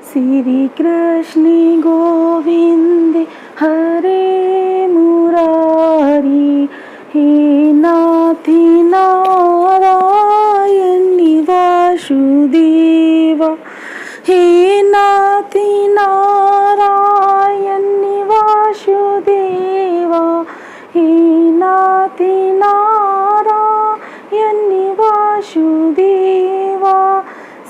श्री कृष्ण गोविंद हरे मुरारी, हे नाथ नारायण वासुदेवा, हे नाथ नारायण वासुदेवा, हे नाथ नारायण वासुदेवा।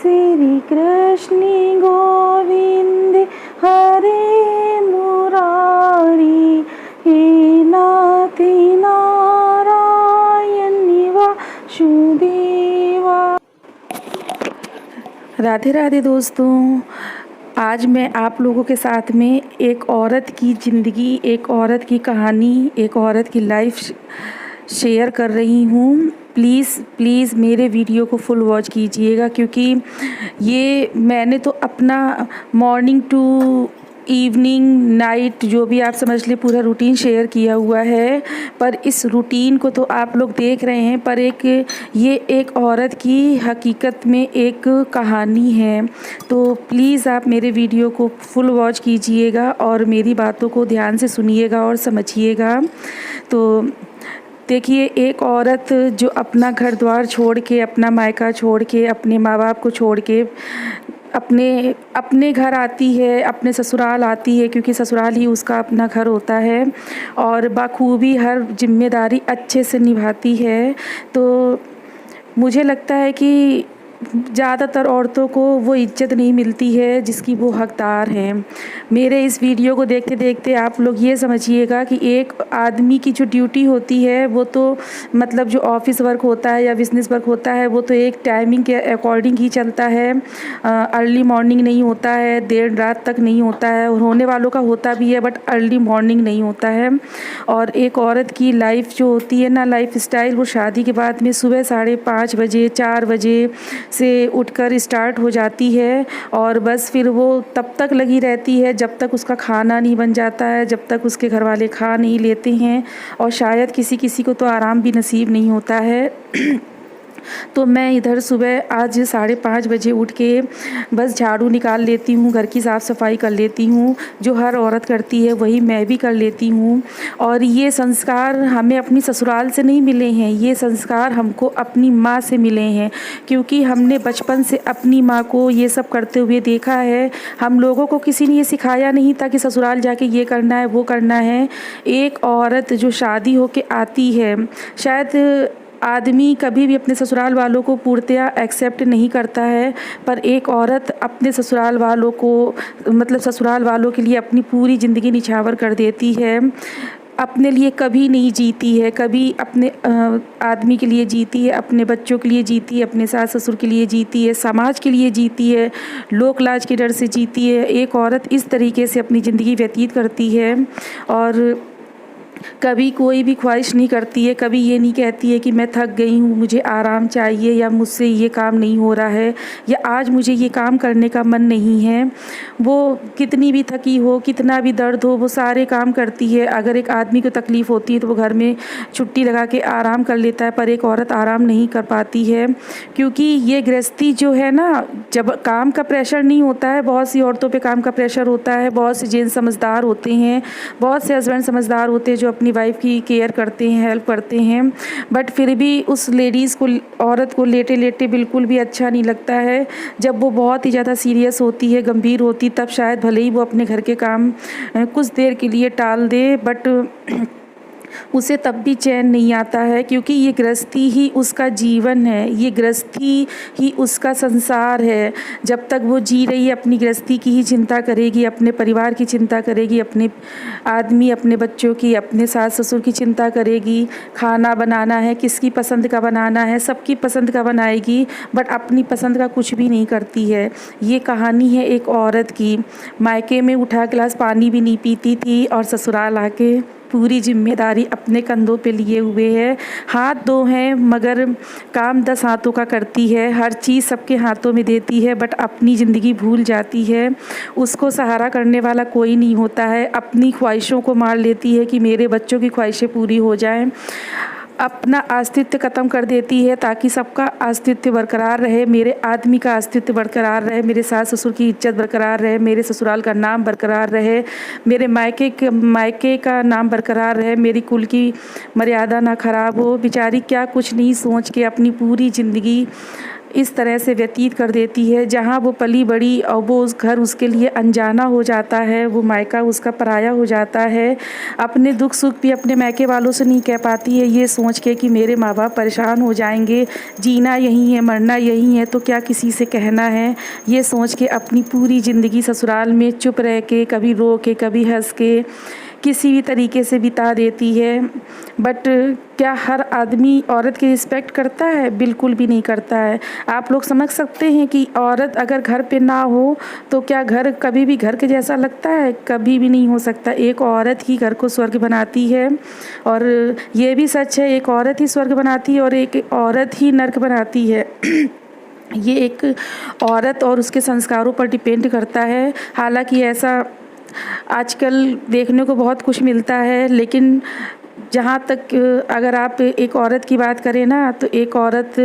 श्री कृष्ण गोविंद हरे मुरारी, हे नाथ नारायण वासुदेवा। राधे राधे दोस्तों, आज मैं आप लोगों के साथ में एक औरत की ज़िंदगी, एक औरत की कहानी, एक औरत की लाइफ शेयर कर रही हूँ। प्लीज़ मेरे वीडियो को फुल वॉच कीजिएगा, क्योंकि ये मैंने तो अपना मॉर्निंग टू इवनिंग नाइट जो भी आप समझ लें पूरा रूटीन शेयर किया हुआ है। पर इस रूटीन को तो आप लोग देख रहे हैं, पर ये एक औरत की हकीकत में एक कहानी है। तो प्लीज़ आप मेरे वीडियो को फुल वॉच कीजिएगा और मेरी बातों को ध्यान से सुनिएगा और समझिएगा। तो देखिए, एक औरत जो अपना घर द्वार छोड़ के, अपना मायका छोड़ के, अपने माँ बाप को छोड़ के अपने घर आती है, अपने ससुराल आती है, क्योंकि ससुराल ही उसका अपना घर होता है, और बखूबी हर जिम्मेदारी अच्छे से निभाती है। तो मुझे लगता है कि ज़्यादातर औरतों को वो इज्जत नहीं मिलती है जिसकी वो हकदार हैं। मेरे इस वीडियो को देखते देखते आप लोग ये समझिएगा कि एक आदमी की जो ड्यूटी होती है वो तो मतलब जो ऑफिस वर्क होता है या बिज़नेस वर्क होता है वो तो एक टाइमिंग के अकॉर्डिंग ही चलता है। अर्ली मॉर्निंग नहीं होता है, देर रात तक नहीं होता है, और होने वालों का होता भी है बट अर्ली मॉर्निंग नहीं होता है। और एक औरत की लाइफ जो होती है ना, लाइफ स्टाइल, वो शादी के बाद में सुबह 5:30 बजे 4 बजे से उठकर स्टार्ट हो जाती है, और बस फिर वो तब तक लगी रहती है जब तक उसका खाना नहीं बन जाता है, जब तक उसके घर वाले खा नहीं लेते हैं, और शायद किसी किसी को तो आराम भी नसीब नहीं होता है। तो मैं इधर सुबह आज 5:30 बजे उठ के बस झाड़ू निकाल लेती हूँ, घर की साफ़ सफाई कर लेती हूँ। जो हर औरत करती है वही मैं भी कर लेती हूँ। और ये संस्कार हमें अपनी ससुराल से नहीं मिले हैं, ये संस्कार हमको अपनी माँ से मिले हैं, क्योंकि हमने बचपन से अपनी माँ को ये सब करते हुए देखा है। हम लोगों को किसी ने ये सिखाया नहीं था कि ससुराल जाके ये करना है वो करना है। एक औरत जो शादी होके आती है, शायद आदमी कभी भी अपने ससुराल वालों को पूर्णतया एक्सेप्ट नहीं करता है, पर एक औरत अपने ससुराल वालों को, मतलब ससुराल वालों के लिए अपनी पूरी ज़िंदगी निछावर कर देती है। अपने लिए कभी नहीं जीती है, कभी अपने आदमी के लिए जीती है, अपने बच्चों के लिए जीती है, अपने सास ससुर के लिए जीती है, समाज के लिए जीती है, लोक लाज के डर से जीती है। एक औरत इस तरीके से अपनी ज़िंदगी व्यतीत करती है, और कभी कोई भी ख्वाहिश नहीं करती है, कभी ये नहीं कहती है कि मैं थक गई हूँ, मुझे आराम चाहिए, या मुझसे ये काम नहीं हो रहा है, या आज मुझे ये काम करने का मन नहीं है। वो कितनी भी थकी हो, कितना भी दर्द हो, वो सारे काम करती है। अगर एक आदमी को तकलीफ़ होती है तो वो घर में छुट्टी लगा के आराम कर लेता है, पर एक औरत आराम नहीं कर पाती है, क्योंकि ये गृहस्थी जो है ना, जब काम का प्रेशर नहीं होता है, बहुत सी औरतों पर काम का प्रेशर होता है, बहुत से जेंट्स समझदार होते हैं, बहुत से हस्बैंड समझदार होते हैं जो अपनी वाइफ की केयर करते हैं, हेल्प करते हैं, बट फिर भी उस लेडीज़ को, औरत को लेटे लेटे बिल्कुल भी अच्छा नहीं लगता है। जब वो बहुत ही ज़्यादा सीरियस होती है, गंभीर होती, तब शायद भले ही वो अपने घर के काम कुछ देर के लिए टाल दे, बट उसे तब भी चैन नहीं आता है, क्योंकि ये गृहस्थी ही उसका जीवन है, ये गृहस्थी ही उसका संसार है। जब तक वो जी रही है अपनी गृहस्थी की ही चिंता करेगी, अपने परिवार की चिंता करेगी, अपने आदमी, अपने बच्चों की, अपने सास ससुर की चिंता करेगी। खाना बनाना है, किसकी पसंद का बनाना है, सबकी पसंद का बनाएगी, बट अपनी पसंद का कुछ भी नहीं करती है। ये कहानी है एक औरत की। मायके में उठा गिलास पानी भी नहीं पीती थी, और ससुराल आके पूरी जिम्मेदारी अपने कंधों पे लिए हुए है। हाथ दो हैं मगर काम 10 हाथों का करती है, हर चीज़ सबके हाथों में देती है, बट अपनी ज़िंदगी भूल जाती है। उसको सहारा करने वाला कोई नहीं होता है, अपनी ख्वाहिशों को मार लेती है कि मेरे बच्चों की ख्वाहिशें पूरी हो जाएं। अपना अस्तित्व ख़त्म कर देती है ताकि सबका अस्तित्व बरकरार रहे, मेरे आदमी का अस्तित्व बरकरार रहे, मेरे सास ससुर की इज्जत बरकरार रहे, मेरे ससुराल का नाम बरकरार रहे, मेरे मायके का नाम बरकरार रहे, मेरी कुल की मर्यादा ना खराब हो। बेचारी क्या कुछ नहीं सोच के अपनी पूरी ज़िंदगी इस तरह से व्यतीत कर देती है। जहाँ वो पली बड़ी और वो उस घर उसके लिए अनजाना हो जाता है, वो मायका उसका पराया हो जाता है। अपने दुख सुख भी अपने मायके वालों से नहीं कह पाती है, ये सोच के कि मेरे माँ बाप परेशान हो जाएंगे, जीना यहीं है मरना यहीं है तो क्या किसी से कहना है, ये सोच के अपनी पूरी ज़िंदगी ससुराल में चुप रह के, कभी रो के कभी हंस के, किसी भी तरीके से बिता देती है। बट क्या हर आदमी औरत की रिस्पेक्ट करता है? बिल्कुल भी नहीं करता है। आप लोग समझ सकते हैं कि औरत अगर घर पे ना हो तो क्या घर कभी भी घर के जैसा लगता है? कभी भी नहीं हो सकता। एक औरत ही घर को स्वर्ग बनाती है और ये भी सच है, एक औरत ही स्वर्ग बनाती है और एक औरत ही नर्क बनाती है। ये एक औरत और उसके संस्कारों पर डिपेंड करता है। हालांकि ऐसा आजकल देखने को बहुत कुछ मिलता है, लेकिन जहाँ तक अगर आप एक औरत की बात करें ना, तो एक औरत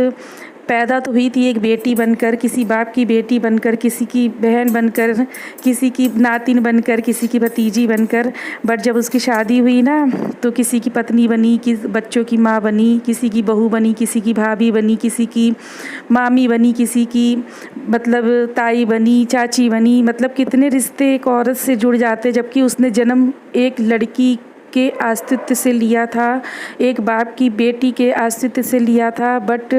पैदा तो हुई थी एक बेटी बनकर, किसी बाप की बेटी बनकर, किसी की बहन बनकर, किसी की नातिन बनकर, किसी की भतीजी बनकर। बट जब उसकी शादी हुई ना तो किसी की पत्नी बनी, बच्चों की माँ बनी, किसी की बहू बनी, किसी की भाभी बनी, किसी की मामी बनी, किसी की मतलब ताई बनी, चाची बनी। मतलब कितने रिश्ते एक औरत से जुड़ जाते, जबकि उसने जन्म एक लड़की के अस्तित्व से लिया था, एक बाप की बेटी के अस्तित्व से लिया था। बट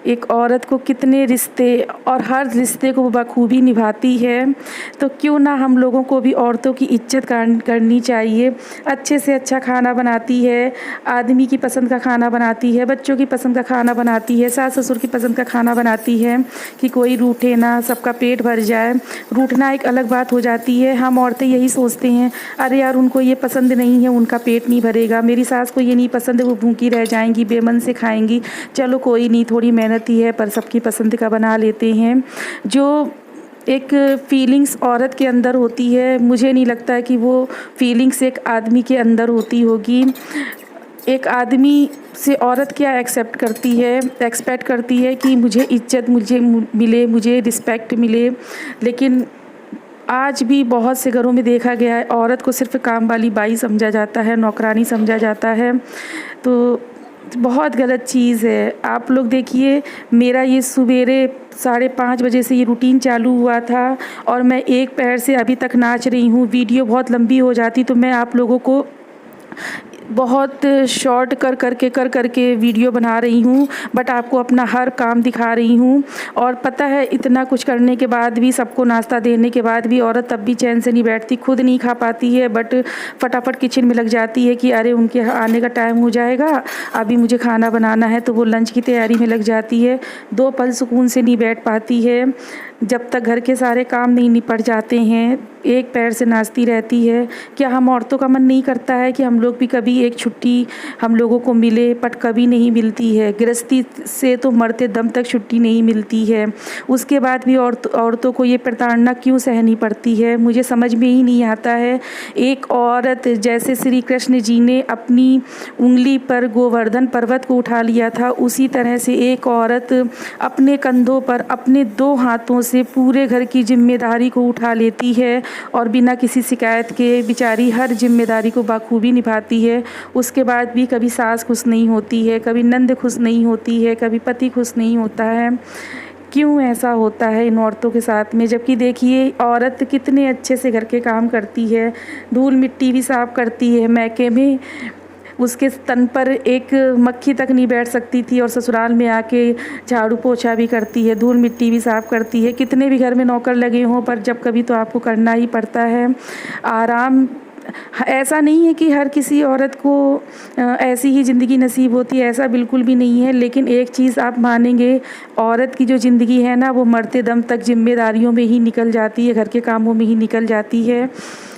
एक औरत को कितने रिश्ते और हर रिश्ते को वो बखूबी निभाती है। तो क्यों ना हम लोगों को भी औरतों की इज्जत करनी चाहिए। अच्छे से अच्छा खाना बनाती है, आदमी की पसंद का खाना बनाती है, बच्चों की पसंद का खाना बनाती है, सास ससुर की पसंद का खाना बनाती है कि कोई रूठे ना, सबका पेट भर जाए। रूठना एक अलग बात हो जाती है। हम औरतें यही सोचते हैं, अरे यार उनको ये पसंद नहीं है, उनका पेट नहीं भरेगा, मेरी सास को ये नहीं पसंद है, वो भूखी रह जाएंगी, बेमन से खाएंगी। चलो कोई नहीं, थोड़ी मेहनत ही है पर सबकी पसंद का बना लेते हैं। जो एक फीलिंग्स औरत के अंदर होती है, मुझे नहीं लगता है कि वो फीलिंग्स एक आदमी के अंदर होती होगी। एक आदमी से औरत क्या एक्सेप्ट करती है, एक्सपेक्ट करती है कि मुझे इज्जत मुझे मिले, मुझे रिस्पेक्ट मिले। लेकिन आज भी बहुत से घरों में देखा गया है, औरत को सिर्फ काम वाली बाई समझा जाता है, नौकरानी समझा जाता है। तो बहुत गलत चीज़ है। आप लोग देखिए, मेरा ये सवेरे 5:30 बजे से ये रूटीन चालू हुआ था और मैं एक पैर से अभी तक नाच रही हूँ। वीडियो बहुत लंबी हो जाती तो मैं आप लोगों को बहुत शॉर्ट कर करके वीडियो बना रही हूँ, बट आपको अपना हर काम दिखा रही हूँ। और पता है इतना कुछ करने के बाद भी, सबको नाश्ता देने के बाद भी औरत तब भी चैन से नहीं बैठती, खुद नहीं खा पाती है बट फटाफट किचन में लग जाती है कि अरे उनके आने का टाइम हो जाएगा, अभी मुझे खाना बनाना है, तो वो लंच की तैयारी में लग जाती है। 2 पल सुकून से नहीं बैठ पाती है जब तक घर के सारे काम नहीं निपट जाते हैं, एक पैर से नाचती रहती है। क्या हम औरतों का मन नहीं करता है कि हम लोग भी कभी एक छुट्टी हम लोगों को मिले? बट कभी नहीं मिलती है। गृहस्थी से तो मरते दम तक छुट्टी नहीं मिलती है। उसके बाद भी औरतों को ये प्रताड़ना क्यों सहनी पड़ती है, मुझे समझ में ही नहीं आता है। एक औरत, जैसे श्री कृष्ण जी ने अपनी उंगली पर गोवर्धन पर्वत को उठा लिया था, उसी तरह से एक औरत अपने कंधों पर अपने 2 हाथों से पूरे घर की जिम्मेदारी को उठा लेती है और बिना किसी शिकायत के बेचारी हर जिम्मेदारी को बखूबी निभाती है। उसके बाद भी कभी सास खुश नहीं होती है, कभी नंद खुश नहीं होती है, कभी पति खुश नहीं होता है। क्यों ऐसा होता है इन औरतों के साथ में? जबकि देखिए औरत कितने अच्छे से घर के काम करती है, धूल मिट्टी भी साफ करती है। मैके में उसके तन पर एक मक्खी तक नहीं बैठ सकती थी और ससुराल में आके झाड़ू पोछा भी करती है, धूल मिट्टी भी साफ़ करती है। कितने भी घर में नौकर लगे हों पर जब कभी तो आपको करना ही पड़ता है। आराम ऐसा नहीं है कि हर किसी औरत को ऐसी ही ज़िंदगी नसीब होती है, ऐसा बिल्कुल भी नहीं है। लेकिन एक चीज़ आप मानेंगे, औरत की जो ज़िंदगी है ना, वो मरते दम तक जिम्मेदारियों में ही निकल जाती है, घर के कामों में ही निकल जाती है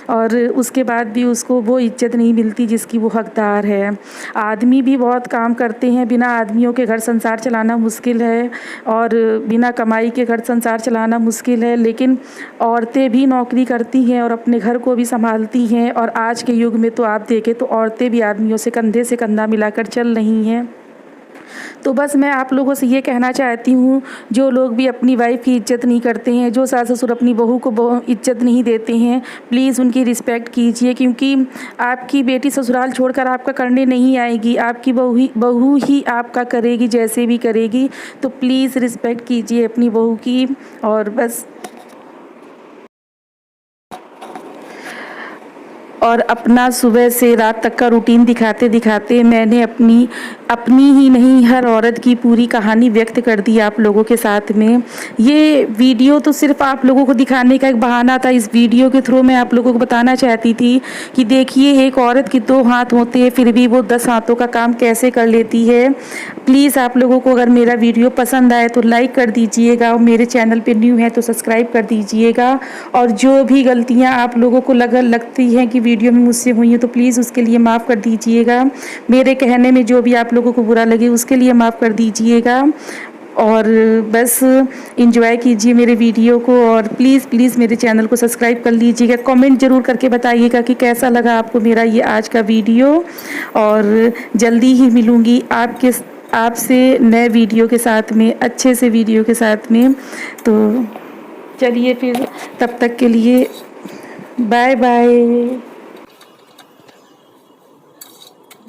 और उसके बाद भी उसको वो इज्जत नहीं मिलती जिसकी वो हकदार है। आदमी भी बहुत काम करते हैं, बिना आदमियों के घर संसार चलाना मुश्किल है और बिना कमाई के घर संसार चलाना मुश्किल है। लेकिन औरतें भी नौकरी करती हैं और अपने घर को भी संभालती हैं। और आज के युग में तो आप देखें तो औरतें भी आदमियों से कंधे से कंधा मिलाकर चल रही हैं। तो बस मैं आप लोगों से ये कहना चाहती हूँ, जो लोग भी अपनी वाइफ़ की इज़्ज़त नहीं करते हैं, जो सास ससुर अपनी बहू को इज़्ज़त नहीं देते हैं, प्लीज़ उनकी रिस्पेक्ट कीजिए, क्योंकि आपकी बेटी ससुराल छोड़कर आपका करने नहीं आएगी, आपकी बहू ही आपका करेगी, जैसे भी करेगी। तो प्लीज़ रिस्पेक्ट कीजिए अपनी बहू की। और बस और अपना सुबह से रात तक का रूटीन दिखाते दिखाते मैंने अपनी ही नहीं, हर औरत की पूरी कहानी व्यक्त कर दी आप लोगों के साथ में। ये वीडियो तो सिर्फ आप लोगों को दिखाने का एक बहाना था। इस वीडियो के थ्रू मैं आप लोगों को बताना चाहती थी कि देखिए, एक औरत के 2 हाथ होते हैं, फिर भी वो 10 हाथों का काम कैसे कर लेती है। प्लीज़ आप लोगों को अगर मेरा वीडियो पसंद आए तो लाइक कर दीजिएगा, और मेरे चैनल पे न्यू है तो सब्सक्राइब कर दीजिएगा। और जो भी गलतियाँ आप लोगों को लगती हैं कि वीडियो में मुझसे हुई हैं, तो प्लीज़ उसके लिए माफ़ कर दीजिएगा। मेरे कहने में जो भी आप लोगों को बुरा लगे उसके लिए माफ़ कर दीजिएगा। और बस एंजॉय कीजिए मेरे वीडियो को, और प्लीज़ मेरे चैनल को सब्सक्राइब कर लीजिएगा। कमेंट ज़रूर करके बताइएगा कि कैसा लगा आपको मेरा ये आज का वीडियो। और जल्दी ही मिलूँगी आपसे नए वीडियो के साथ में, अच्छे से वीडियो के साथ में। तो चलिए फिर, तब तक के लिए बाय बाय।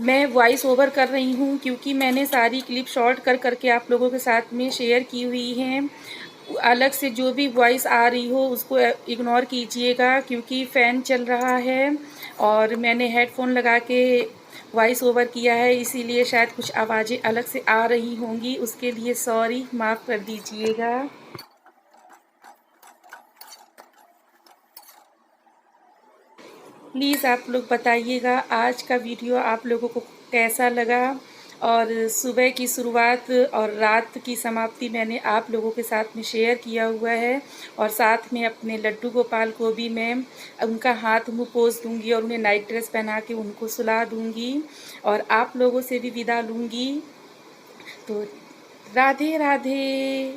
मैं वॉइस ओवर कर रही हूँ क्योंकि मैंने सारी क्लिप शॉर्ट कर करके आप लोगों के साथ में शेयर की हुई हैं। अलग से जो भी वॉइस आ रही हो उसको इग्नोर कीजिएगा, क्योंकि फ़ैन चल रहा है और मैंने हेडफोन लगा के वॉइस ओवर किया है, इसीलिए शायद कुछ आवाज़ें अलग से आ रही होंगी। उसके लिए सॉरी, माफ़ कर दीजिएगा। प्लीज़ आप लोग बताइएगा आज का वीडियो आप लोगों को कैसा लगा। और सुबह की शुरुआत और रात की समाप्ति मैंने आप लोगों के साथ में शेयर किया हुआ है। और साथ में अपने लड्डू गोपाल को भी मैं उनका हाथ मुँह पोंछ दूँगी और उन्हें नाइट ड्रेस पहना के उनको सुला दूँगी, और आप लोगों से भी विदा लूँगी। तो राधे राधे,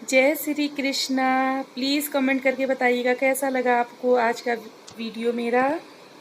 जय श्री कृष्णा। प्लीज़ कमेंट करके बताइएगा कैसा लगा आपको आज का वीडियो मेरा।